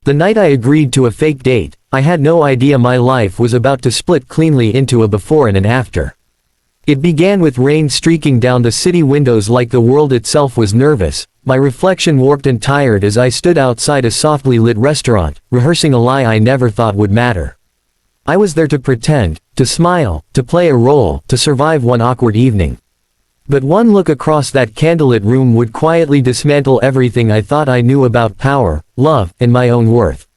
The night I agreed to a fake date, I had no idea my life was about to split cleanly into a before and an after. It began with rain streaking down the city windows like the world itself was nervous, my reflection warped and tired as I stood outside a softly lit restaurant, rehearsing a lie I never thought would matter. I was there to pretend, to smile, to play a role, to survive one awkward evening. But one look across that candlelit room would quietly dismantle everything I thought I knew about power, love, and my own worth.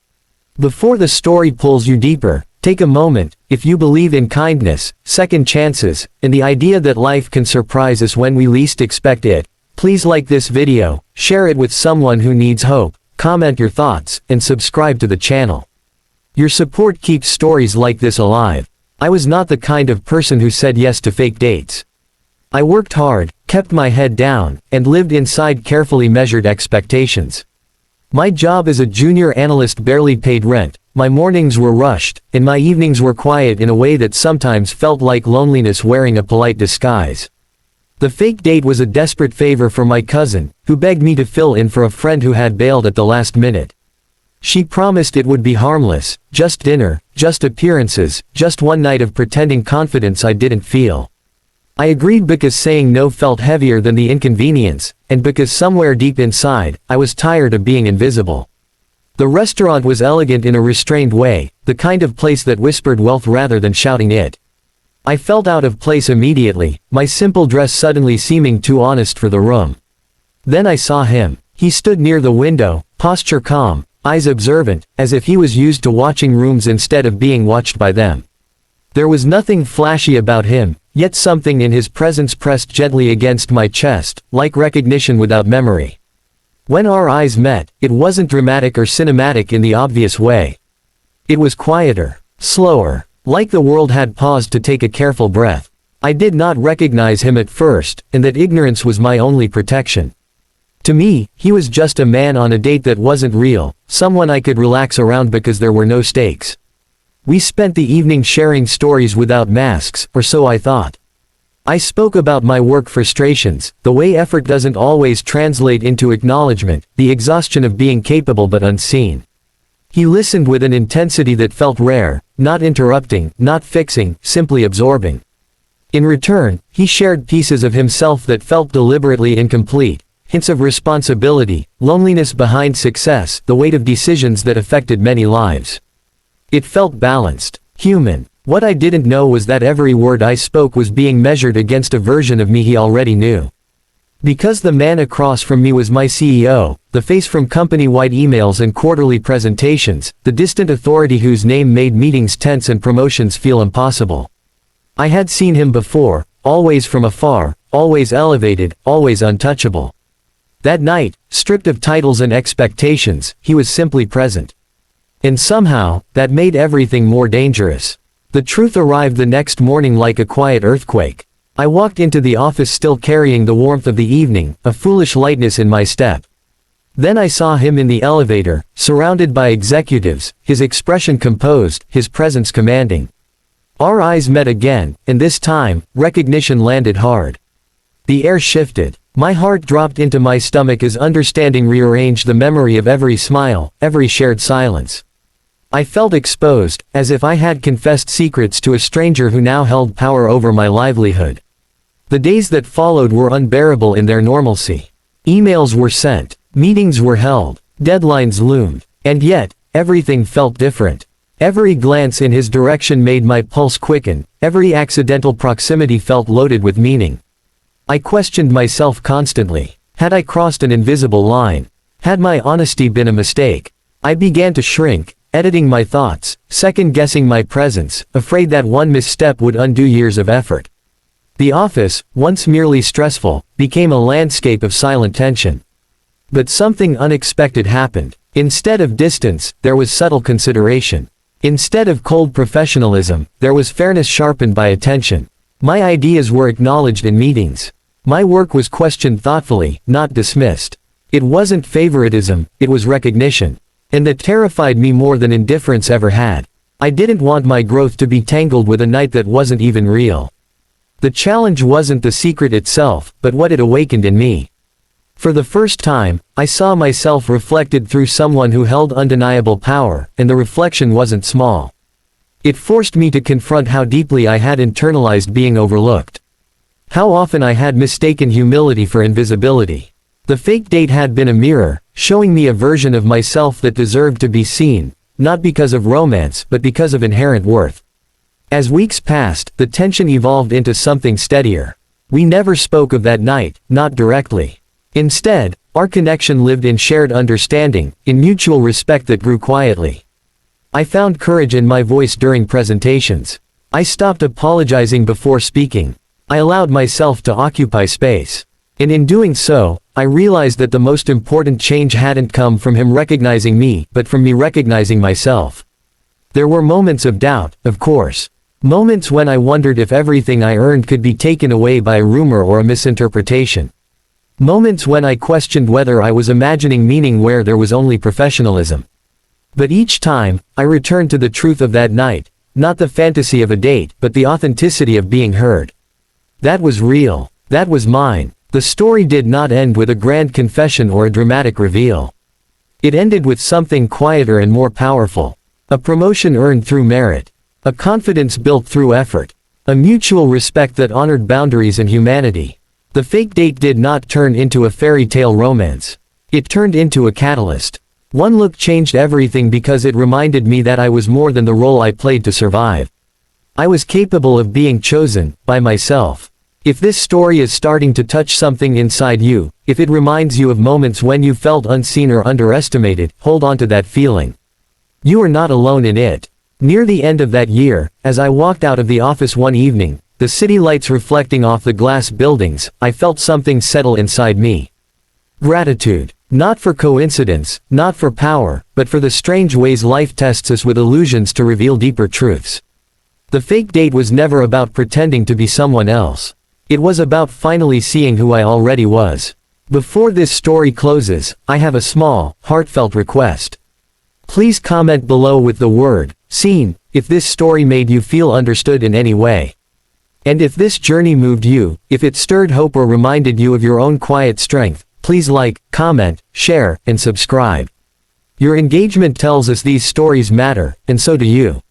Before the story pulls you deeper, take a moment, if you believe in kindness, second chances, and the idea that life can surprise us when we least expect it, please like this video, share it with someone who needs hope, comment your thoughts, and subscribe to the channel. Your support keeps stories like this alive. I was not the kind of person who said yes to fake dates. I worked hard, kept my head down, and lived inside carefully measured expectations. My job as a junior analyst barely paid rent, my mornings were rushed, and my evenings were quiet in a way that sometimes felt like loneliness wearing a polite disguise. The fake date was a desperate favor for my cousin, who begged me to fill in for a friend who had bailed at the last minute. She promised it would be harmless, just dinner, just appearances, just one night of pretending confidence I didn't feel. I agreed because saying no felt heavier than the inconvenience, and because somewhere deep inside, I was tired of being invisible. The restaurant was elegant in a restrained way, the kind of place that whispered wealth rather than shouting it. I felt out of place immediately, my simple dress suddenly seeming too honest for the room. Then I saw him. He stood near the window, posture calm, eyes observant, as if he was used to watching rooms instead of being watched by them. There was nothing flashy about him, yet something in his presence pressed gently against my chest, like recognition without memory. When our eyes met, it wasn't dramatic or cinematic in the obvious way. It was quieter, slower, like the world had paused to take a careful breath. I did not recognize him at first, and that ignorance was my only protection. To me, he was just a man on a date that wasn't real, someone I could relax around because there were no stakes. We spent the evening sharing stories without masks, or so I thought. I spoke about my work frustrations, the way effort doesn't always translate into acknowledgement, the exhaustion of being capable but unseen. He listened with an intensity that felt rare, not interrupting, not fixing, simply absorbing. In return, he shared pieces of himself that felt deliberately incomplete, hints of responsibility, loneliness behind success, the weight of decisions that affected many lives. It felt balanced, human. What I didn't know was that every word I spoke was being measured against a version of me he already knew. Because the man across from me was my CEO, the face from company-wide emails and quarterly presentations, the distant authority whose name made meetings tense and promotions feel impossible. I had seen him before, always from afar, always elevated, always untouchable. That night, stripped of titles and expectations, he was simply present. And somehow, that made everything more dangerous. The truth arrived the next morning like a quiet earthquake. I walked into the office still carrying the warmth of the evening, a foolish lightness in my step. Then I saw him in the elevator, surrounded by executives, his expression composed, his presence commanding. Our eyes met again, and this time, recognition landed hard. The air shifted. My heart dropped into my stomach as understanding rearranged the memory of every smile, every shared silence. I felt exposed, as if I had confessed secrets to a stranger who now held power over my livelihood. The days that followed were unbearable in their normalcy. Emails were sent, meetings were held, deadlines loomed, and yet, everything felt different. Every glance in his direction made my pulse quicken, every accidental proximity felt loaded with meaning. I questioned myself constantly. Had I crossed an invisible line? Had my honesty been a mistake? I began to shrink, editing my thoughts, second-guessing my presence, afraid that one misstep would undo years of effort. The office, once merely stressful, became a landscape of silent tension. But something unexpected happened. Instead of distance, there was subtle consideration. Instead of cold professionalism, there was fairness sharpened by attention. My ideas were acknowledged in meetings. My work was questioned thoughtfully, not dismissed. It wasn't favoritism, it was recognition. And that terrified me more than indifference ever had. I didn't want my growth to be tangled with a night that wasn't even real. The challenge wasn't the secret itself, but what it awakened in me. For the first time, I saw myself reflected through someone who held undeniable power, and the reflection wasn't small. It forced me to confront how deeply I had internalized being overlooked. How often I had mistaken humility for invisibility. The fake date had been a mirror, showing me a version of myself that deserved to be seen, not because of romance but because of inherent worth. As weeks passed, the tension evolved into something steadier. We never spoke of that night, not directly. Instead, our connection lived in shared understanding, in mutual respect that grew quietly. I found courage in my voice during presentations. I stopped apologizing before speaking. I allowed myself to occupy space. And in doing so, I realized that the most important change hadn't come from him recognizing me, but from me recognizing myself. There were moments of doubt, of course. Moments when I wondered if everything I earned could be taken away by a rumor or a misinterpretation. Moments when I questioned whether I was imagining meaning where there was only professionalism. But each time, I returned to the truth of that night, not the fantasy of a date, but the authenticity of being heard. That was real. That was mine. The story did not end with a grand confession or a dramatic reveal. It ended with something quieter and more powerful. A promotion earned through merit. A confidence built through effort. A mutual respect that honored boundaries and humanity. The fake date did not turn into a fairy tale romance. It turned into a catalyst. One look changed everything because it reminded me that I was more than the role I played to survive. I was capable of being chosen, by myself. If this story is starting to touch something inside you, if it reminds you of moments when you felt unseen or underestimated, hold on to that feeling. You are not alone in it. Near the end of that year, as I walked out of the office one evening, the city lights reflecting off the glass buildings, I felt something settle inside me. Gratitude. Not for coincidence, not for power, but for the strange ways life tests us with illusions to reveal deeper truths. The fake date was never about pretending to be someone else. It was about finally seeing who I already was. Before this story closes, I have a small, heartfelt request. Please comment below with the word, "seen," if this story made you feel understood in any way. And if this journey moved you, if it stirred hope or reminded you of your own quiet strength, please like, comment, share, and subscribe. Your engagement tells us these stories matter, and so do you.